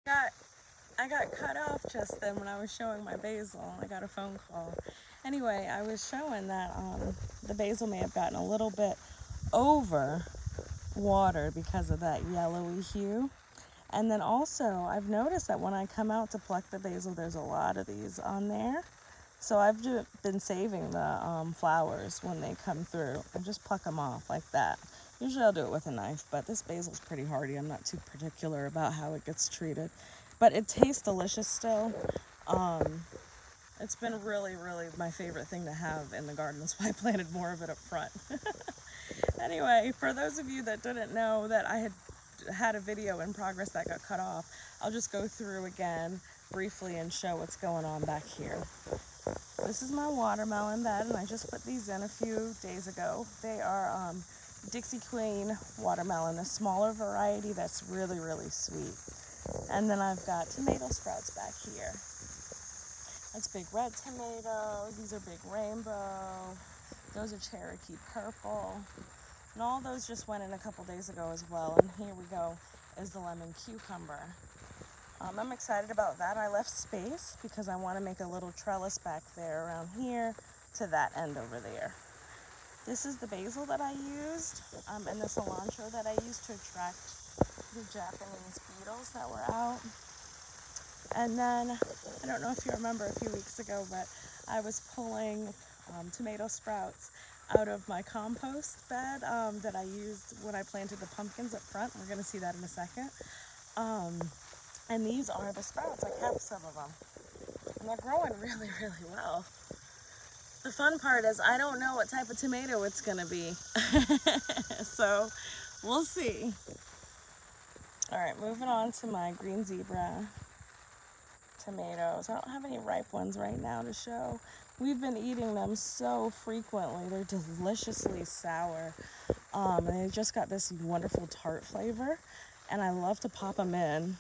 got I got cut off just then when I was showing my basil. I got a phone call. Anyway, I was showing that the basil may have gotten a little bit over water because of that yellowy hue. And then also, I've noticed that when I come out to pluck the basil, there's a lot of these on there. So I've been saving the flowers when they come through and just pluck them off like that. Usually I'll do it with a knife, but this basil's pretty hardy. I'm not too particular about how it gets treated. But it tastes delicious still. Um, it's been really, really my favorite thing to have in the garden. That's why I planted more of it up front. Anyway, for those of you that didn't know that I had a video in progress that got cut off, I'll just go through again briefly and show what's going on back here. This is my watermelon bed, and I just put these in a few days ago. They are Dixie Queen watermelon, a smaller variety that's really, really sweet. And then I've got tomato sprouts back here. That's big red tomatoes. These are big rainbow. Those are Cherokee purple. And all those just went in a couple days ago as well. And here we go is the lemon cucumber. I'm excited about that. I left space because I want to make a little trellis back there around here to that end over there. This is the basil that I used and the cilantro that I used to attract the Japanese beetles that were out. And then, I don't know if you remember a few weeks ago, but I was pulling tomato sprouts out of my compost bed that I used when I planted the pumpkins up front. We're going to see that in a second. And these are the sprouts. I kept some of them. And they're growing really, really well. The fun part is I don't know what type of tomato it's going to be. So, we'll see. All right, moving on to my green zebra tomatoes. I don't have any ripe ones right now to show. We've been eating them so frequently. They're deliciously sour. And they just got this wonderful tart flavor. And I love to pop them in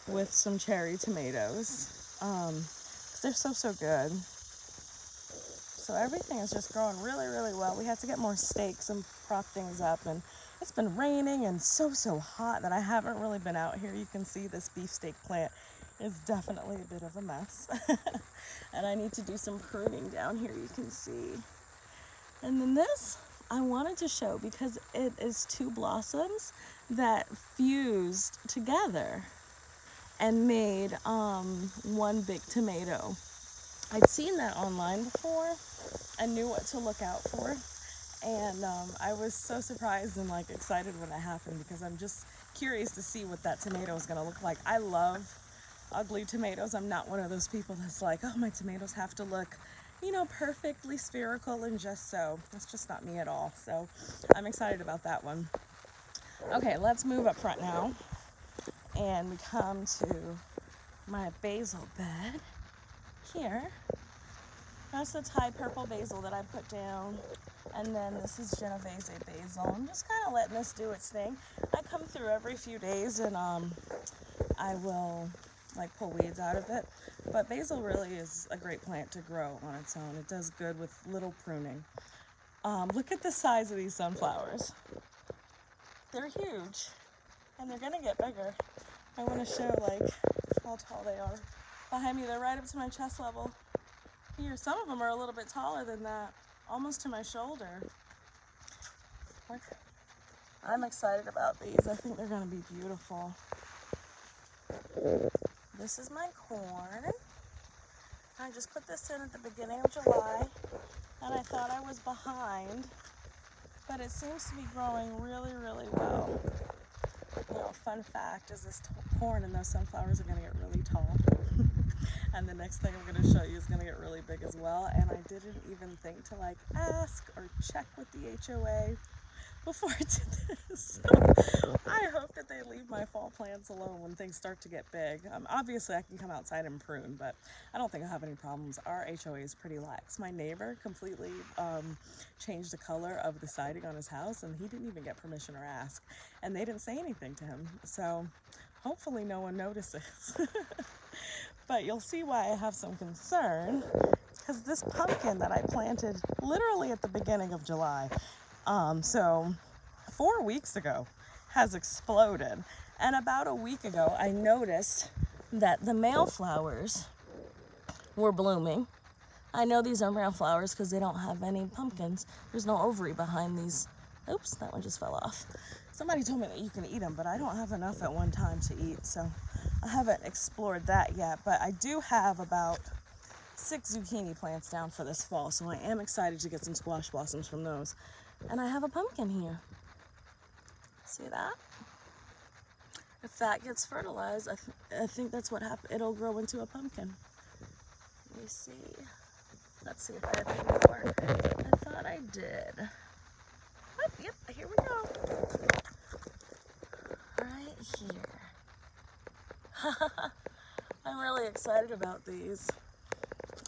with some cherry tomatoes. 'Cause they're so good. So everything is just growing really, really well. We had to get more stakes and prop things up. And it's been raining and so hot that I haven't really been out here. You can see this beefsteak plant is definitely a bit of a mess. And I need to do some pruning down here, you can see. And then this I wanted to show because it is two blossoms that fused together and made one big tomato. I'd seen that online before and knew what to look out for. And I was so surprised and like excited when it happened because I'm just curious to see what that tomato is going to look like. I love ugly tomatoes. I'm not one of those people that's like, oh, my tomatoes have to look, you know, perfectly spherical and just so. That's just not me at all. So I'm excited about that one. Okay, let's move up front now. And we come to my basil bed here. That's the Thai purple basil that I put down. And then this is Genovese basil. I'm just kind of letting this do its thing. I come through every few days and I will like pull weeds out of it. But basil really is a great plant to grow on its own. It does good with little pruning. Look at the size of these sunflowers. They're huge and they're gonna get bigger. I want to show like how tall they are. Behind me, they're right up to my chest level. Here, some of them are a little bit taller than that, almost to my shoulder. Look. I'm excited about these. I think they're gonna be beautiful. This is my corn. I just put this in at the beginning of July, and I thought I was behind, but it seems to be growing really, really well. You know, fun fact is this corn and those sunflowers are gonna get really tall. And the next thing I'm gonna show you is gonna get really big as well. And I didn't even think to like ask or check with the HOA before I did this. So I hope that they leave my fall plants alone when things start to get big. Obviously I can come outside and prune, but I don't think I'll have any problems. Our HOA is pretty lax. My neighbor completely changed the color of the siding on his house and he didn't even get permission or ask. And they didn't say anything to him. So hopefully no one notices. But you'll see why I have some concern, because this pumpkin that I planted literally at the beginning of July, so 4 weeks ago, has exploded. And about a week ago, I noticed that the male flowers were blooming. I know these are male flowers because they don't have any pumpkins. There's no ovary behind these. Oops, that one just fell off. Somebody told me that you can eat them, but I don't have enough at one time to eat, so I haven't explored that yet. But I do have about 6 zucchini plants down for this fall, so I am excited to get some squash blossoms from those. And I have a pumpkin here. See that? If that gets fertilized, I think that's what happens. It'll grow into a pumpkin. Let me see. Let's see if I have any more. I thought I did. Oh, yep, here we go. Right here. I'm really excited about these.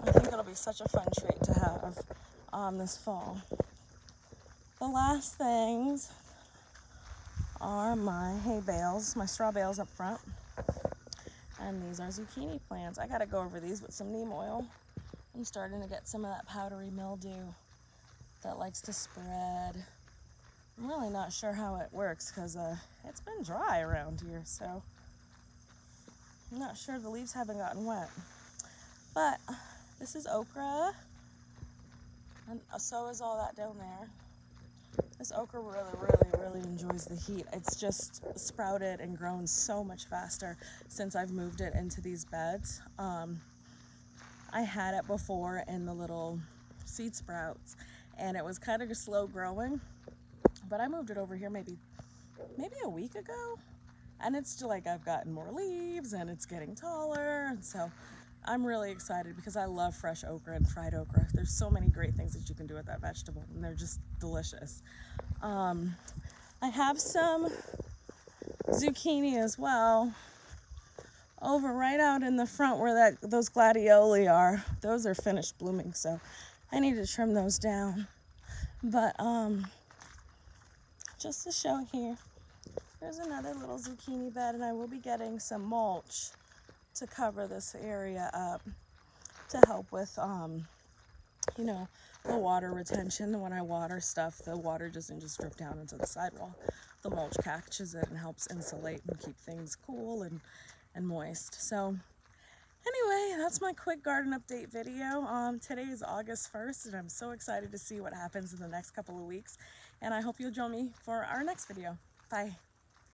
I think it'll be such a fun treat to have this fall. The last things are my hay bales, my straw bales up front. And these are zucchini plants. I gotta go over these with some neem oil. I'm starting to get some of that powdery mildew that likes to spread. I'm really not sure how it works because it's been dry around here, so I'm not sure. The leaves haven't gotten wet. But this is okra, and so is all that down there. This okra really enjoys the heat. It's just sprouted and grown so much faster since I've moved it into these beds. I had it before in the little seed sprouts, and it was kind of slow growing, but I moved it over here maybe a week ago, and it's still like I've gotten more leaves and it's getting taller, and so I'm really excited because I love fresh okra and fried okra. There's so many great things that you can do with that vegetable, and they're just delicious. I have some zucchini as well over right out in the front where those gladioli are. Those are finished blooming, so I need to trim those down. But just to show here, there's another little zucchini bed, and I will be getting some mulch to cover this area up to help with you know, the water retention. When I water stuff, the water doesn't just drip down into the sidewall. The mulch catches it and helps insulate and keep things cool and moist. So anyway, that's my quick garden update video. Today is August 1st, and I'm so excited to see what happens in the next couple of weeks. And I hope you'll join me for our next video. Bye.